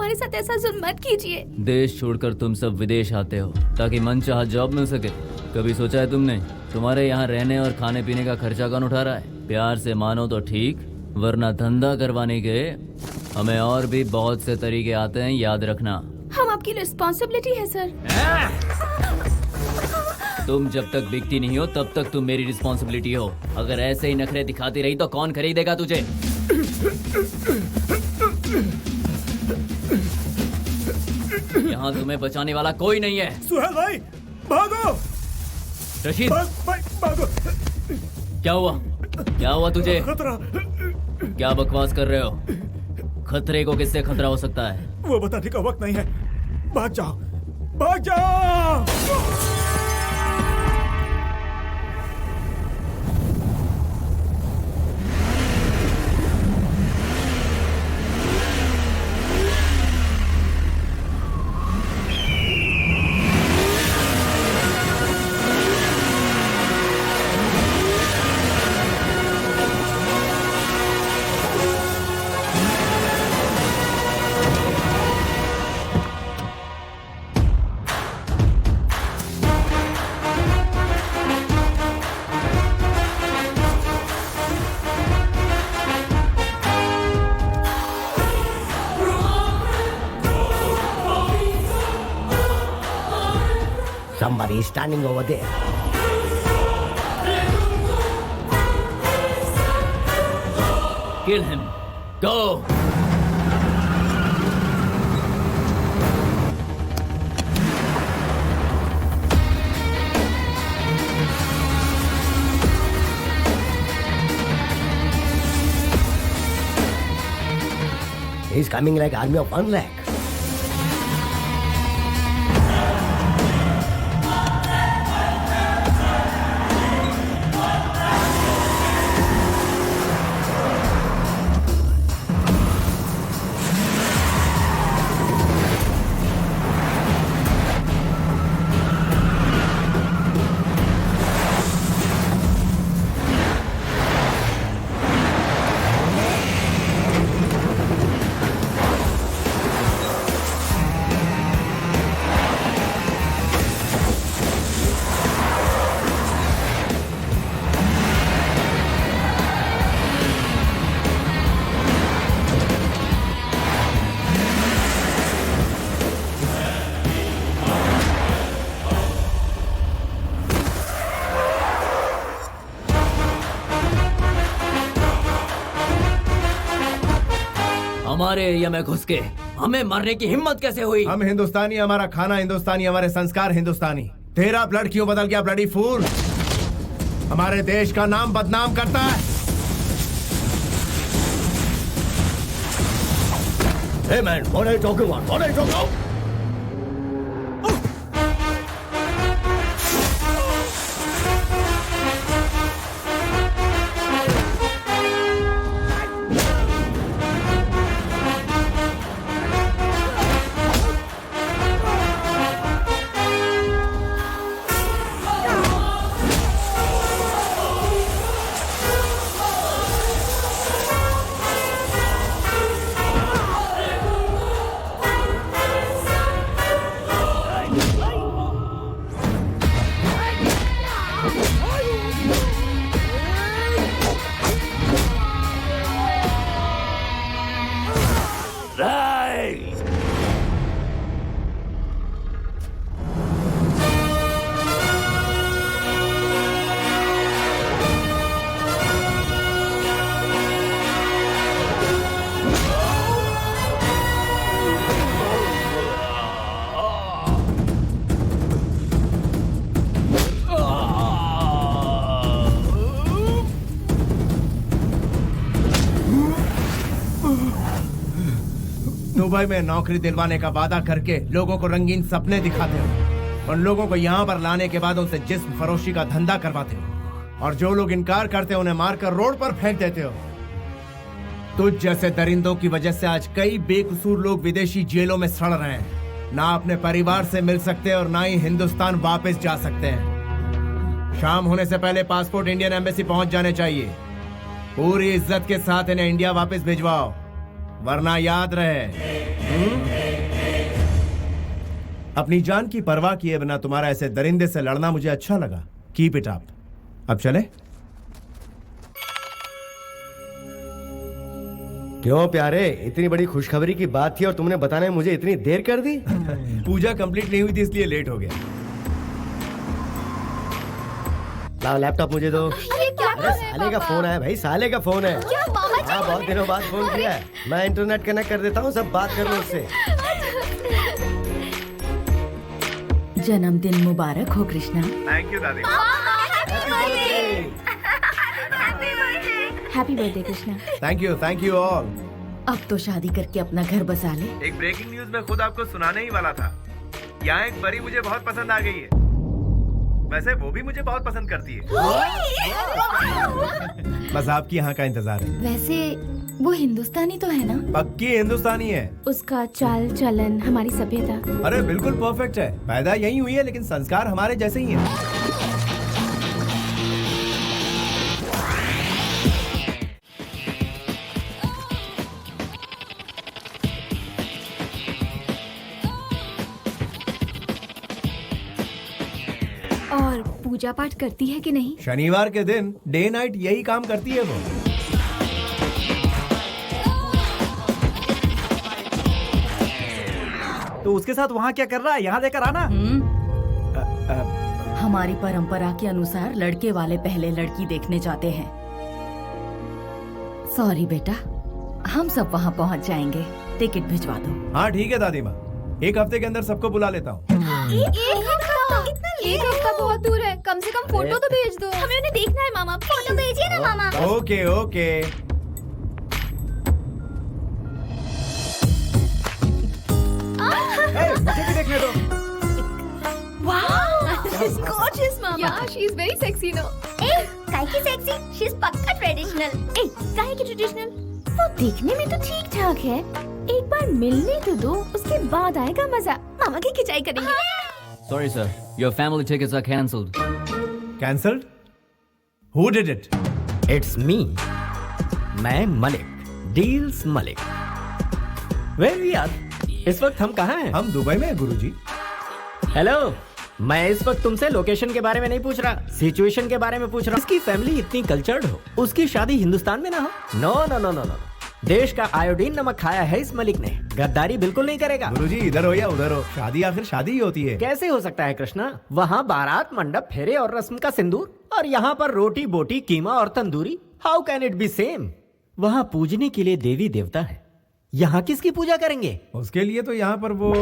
हमारे साथ ऐसा जुल्म मत कीजिए। देश छोड़कर तुम सब विदेश आते हो ताकि मनचाहा जॉब मिल सके। कभी सोचा है तुमने तुम्हारे यहाँ रहने और खाने पीने का खर्चा कौन उठा रहा है? प्यार से मानो तो ठीक, वरना धंधा करवाने के हमें और भी बहुत से तरीके आते हैं, याद रखना। हम आपकी रिस्पॉन्सिबिलिटी है सर। तुम जब तक बिकती नहीं हो तब तक तुम मेरी रिस्पॉन्सिबिलिटी हो। अगर ऐसे ही नखरे दिखाती रही तो कौन खरीदेगा तुझे? यहाँ तुम्हें बचाने वाला कोई नहीं है। सुहेल भाई भागो। रशीद भागो। क्या हुआ? क्या हुआ तुझे? खतरा। क्या बकवास कर रहे हो? खतरे को किससे खतरा हो सकता है? वो बताने का वक्त नहीं है। भाग जाओ, भाग जाओ। Somebody is standing over there. Kill him. Go. He's coming like army of 1 lakh. हमारे एरिया में घुस के हमें मारने की हिम्मत कैसे हुई? हम हिंदुस्तानी, हमारा खाना हिंदुस्तानी, हमारे संस्कार हिंदुस्तानी। तेरा ब्लड क्यों बदल गया ब्लडी फूल? हमारे देश का नाम बदनाम करता है। Hey man, what are you talking about? What are you talking about? Dubai में नौकरी दिलवाने का वादा करके लोगों को रंगीन सपने दिखाते हो। उन लोगों को यहाँ पर लाने के बाद उनसे जिस्म फरोशी का धंधा करवाते हो, और जो लोग इनकार करते हैं उन्हें मारकर रोड पर फेंक देते हो। तुझ जैसे दरिंदों की वजह से आज कई बेकसूर लोग विदेशी जेलों में सड़ रहे हैं। ना अपने परिवार से मिल सकते और ना ही हिंदुस्तान वापस जा सकते हैं। शाम होने से पहले पासपोर्ट इंडियन एम्बेसी पहुंच जाने चाहिए। पूरी इज्जत के साथ इन्हें इंडिया वापस भिजवाओ। वरना याद रहे। अपनी जान की परवाह किए बिना तुम्हारा ऐसे दरिंदे से लड़ना मुझे अच्छा लगा। Keep it up. अब चले? क्यों प्यारे, इतनी बड़ी खुशखबरी की बात थी और तुमने बताने में मुझे इतनी देर कर दी? पूजा कंप्लीट नहीं हुई थी इसलिए लेट हो गया। लाओ लैपटॉप मुझे दो। अरे क्या अरे साले का फोन है भाई, साले का फोन है। क्या मामा जी? हाँ, बहुत दिनों बाद फोन किया है। मैं इंटरनेट कनेक्ट कर देता हूँ, सब बात कर लो उससे। जन्मदिन मुबारक हो कृष्णा। थैंक यू दादी। Happy birthday Krishna. Thank you all. अब तो शादी करके अपना घर बसा ले। एक ब्रेकिंग न्यूज मैं खुद आपको सुनाने ही वाला था। यहाँ एक परी मुझे बहुत पसंद आ गई है। वैसे वो भी मुझे बहुत पसंद करती है। बस आपकी यहाँ का इंतजार है। वैसे वो हिंदुस्तानी तो है ना? पक्की हिंदुस्तानी है। उसका चाल चलन, हमारी सभ्यता। अरे बिल्कुल परफेक्ट है। पैदा यही हुई है लेकिन संस्कार हमारे जैसे ही हैं। और पूजा पाठ करती है कि नहीं? शनिवार के दिन डे नाइट यही काम करती है वो। तो उसके साथ वहाँ क्या कर रहा है? यहाँ लेकर आना। हमारी परंपरा के अनुसार लड़के वाले पहले लड़की देखने जाते हैं। सॉरी बेटा, हम सब वहाँ पहुँच जाएंगे। टिकट भिजवा दो। हाँ ठीक है दादी माँ, एक हफ्ते के अंदर सबको बुला लेता हूँ। एक हफ्ता बहुत दूर है, कम से कम फोटो तो भेज दो। हमें उन्हें देखना है मामा, फोटो भेजिए ना मामा। Okay okay. मुझे भी देखने दो। She's gorgeous, mama. Yeah, she's very sexy, no? काहे की सेक्सी? She's पक्का ट्रेडिशनल। काहे की ट्रेडिशनल? वो देखने में तो ठीक ठाक है। एक बार मिलने तो दो, उसके बाद आएगा मजा। मामा की खिंचाई करेंगे। Sorry sir, your family tickets are cancelled. Cancelled? Who did it? It's me, मैं मलिक, डील्स मलिक। वेल यार, इस वक्त हम कहाँ हैं? हम दुबई में हैं गुरुजी। हेलो, मैं इस वक्त तुमसे लोकेशन के बारे में नहीं पूछ रहा, सिचुएशन के बारे में पूछ रहा हूँ। इसकी फैमिली इतनी कल्चर्ड हो, उसकी शादी हिंदुस्तान में ना हो। No no no no no, देश का आयोडीन नमक खाया है इस मलिक ने। गद्दारी बिल्कुल नहीं करेगा। गुरुजी इधर हो या उधर हो, शादी आखिर शादी ही होती है। कैसे हो सकता है कृष्णा? वहाँ बारात, मंडप, फेरे और रस्म का सिंदूर, और यहाँ पर रोटी बोटी, कीमा और tandoori. How can it be same? वहाँ पूजने के लिए देवी देवता है, यहाँ किसकी पूजा करेंगे? उसके लिए तो यहाँ पर वो,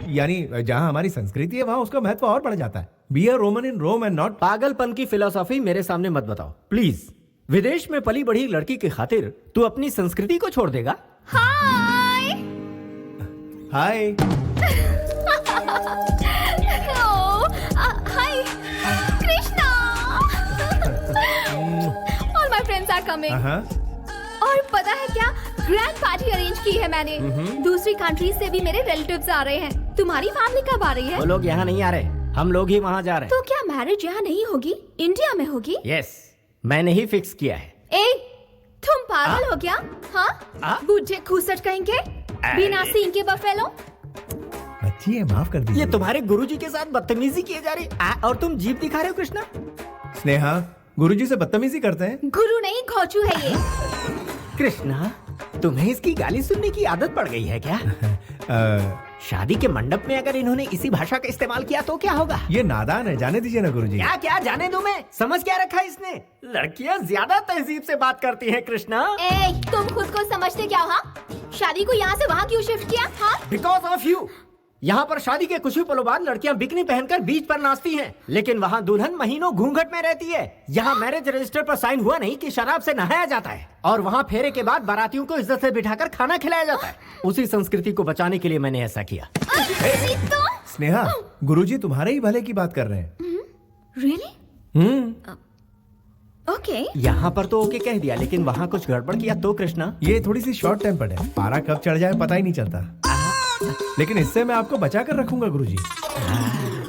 यानी जहाँ हमारी संस्कृति है वहाँ उसका महत्व और बढ़ जाता है। Be a Roman in Rome and not. पागलपन की फिलॉसफी मेरे सामने मत बताओ प्लीज। विदेश में पली बढ़ी लड़की की खातिर तू अपनी संस्कृति को छोड़ देगा? हाय। हाय। हाय Krishna. All my friends are coming. और पता है क्या, ग्रैंड पार्टी अरेंज की है मैंने। दूसरी कंट्री से भी मेरे रिलेटिव्स आ रहे हैं। तुम्हारी फैमिली कब आ रही है? वो लोग यहाँ नहीं आ रहे, हम लोग ही वहाँ जा रहे तो क्या मैरिज यहाँ नहीं होगी, इंडिया में होगी? हैं। यस, मैंने ही फिक्स किया है। ए, तुम पागल हो क्या? हाँ, बूढ़े खूसट कहेंगे, बिना सींग के बफेलो। बच्ची है, माफ कर दीजिए। ये तुम्हारे गुरुजी के साथ बदतमीजी किए जा रही और तुम जीप दिखा रहे हो कृष्णा। स्नेहा, गुरुजी से बदतमीजी करते हैं? गुरु नहीं, खोचू है ये। कृष्णा, तुम्हें इसकी गाली सुनने की आदत पड़ गई है क्या? शादी के मंडप में अगर इन्होंने इसी भाषा का इस्तेमाल किया तो क्या होगा? ये नादान है, जाने दीजिए ना गुरुजी। क्या क्या जाने दो, मैं समझ क्या रखा है इसने? लड़कियां ज्यादा तहजीब से बात करती हैं कृष्णा। ए, तुम खुद को समझते क्या हो? हाँ, शादी को यहाँ से वहाँ क्यों शिफ्ट किया? हाँ, बिकॉज ऑफ यू। यहाँ पर शादी के कुछ ही पलों बाद लड़कियां बिकनी पहनकर बीच पर नाचती हैं, लेकिन वहाँ दुल्हन महीनों घूंघट में रहती है। यहाँ मैरिज रजिस्टर पर साइन हुआ नहीं कि शराब से नहाया जाता है, और वहाँ फेरे के बाद बारातियों को इज्जत से बिठाकर खाना खिलाया जाता है। उसी संस्कृति को बचाने के लिए मैंने ऐसा किया। स्नेहा, गुरुजी तुम्हारे ही भले की बात कर रहे हैं। रियली? ओके। यहाँ पर तो ओके कह दिया, लेकिन वहाँ कुछ गड़बड़ किया तो कृष्णा। ये थोड़ी सी शॉर्ट टेम्पर्ड है, पारा कब चढ़ जाए पता ही नहीं चलता। लेकिन इससे मैं आपको बचा कर रखूंगा गुरुजी।